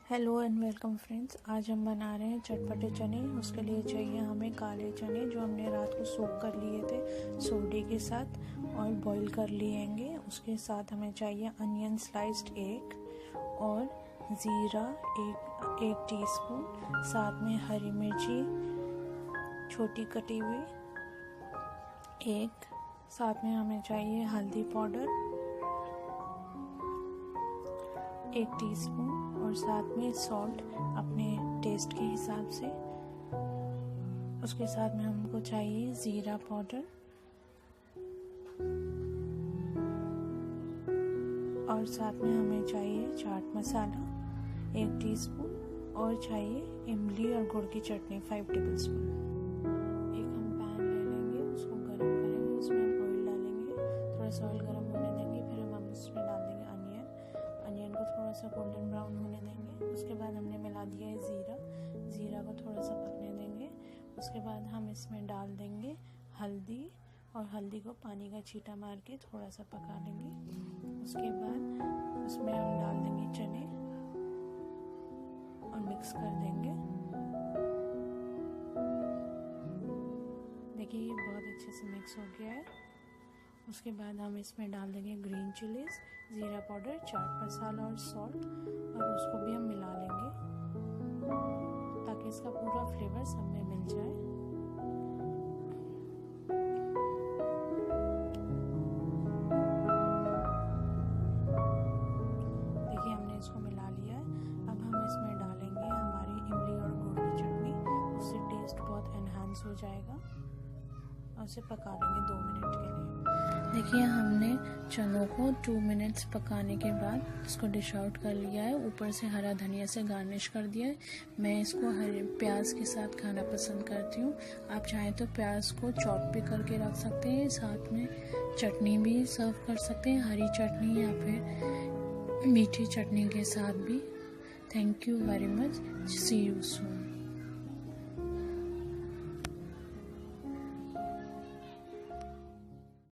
Hello and welcome friends. आज हम बना रहे हैं चटपटे चने। उसके लिए चाहिए हमें काले चने जो हमने रात को सोक कर लिए थे सोडे के साथ और बॉईल कर लिएंगे। उसके साथ हमें चाहिए अनियन स्लाइस्ड एक और ज़ीरा एक टीस्पून, साथ में हरी मिर्ची छोटी कटी हुई एक, साथ में हमें चाहिए हल्दी पाउडर 1 टीस्पून और साथ में सॉल्ट अपने टेस्ट के हिसाब से। उसके साथ में हमको चाहिए ज़ीरा पाउडर और साथ में हमें चाहिए चाट मसाला 1 टीस्पून और चाहिए इमली और गुड़ की चटनी 5 टेबलस्पून। एक हम पैन ले लेंगे, उसको गर्म करेंगे, उसमें हम ऑयल डालेंगे, थोड़ा सा ऑयल गर्म होने देंगे, फिर हम उसमें डाल देंगे अनियन को थोड़ा सा गोल्डन ब्राउन होने देंगे। उसके बाद हमने मिला दिया है ज़ीरा को थोड़ा सा पकने देंगे। उसके बाद हम इसमें डाल देंगे हल्दी और हल्दी को पानी का छींटा मार के थोड़ा सा पका लेंगे। उसके बाद उसमें हम डाल देंगे चने और मिक्स कर देंगे। देखिए ये बहुत अच्छे से मिक्स हो गया है। उसके बाद हम इसमें डाल देंगे ग्रीन चिलीज, ज़ीरा पाउडर, चाट मसाला और सॉल्ट और उसको भी हम मिला लेंगे ताकि इसका पूरा फ्लेवर सब में मिल जाए। देखिए हमने इसको मिला लिया है। अब हम इसमें डालेंगे हमारी इमली और गुड़ की चटनी, उससे टेस्ट बहुत एनहांस हो जाएगा और उसे पका लेंगे 2 मिनट के लिए। देखिए हमने चनों को 2 मिनट्स पकाने के बाद इसको डिश आउट कर लिया है। ऊपर से हरा धनिया से गार्निश कर दिया है। मैं इसको हरे प्याज के साथ खाना पसंद करती हूँ। आप चाहें तो प्याज को चॉप भी करके रख सकते हैं, साथ में चटनी भी सर्व कर सकते हैं, हरी चटनी या फिर मीठी चटनी के साथ भी। Thank you very much. See you soon.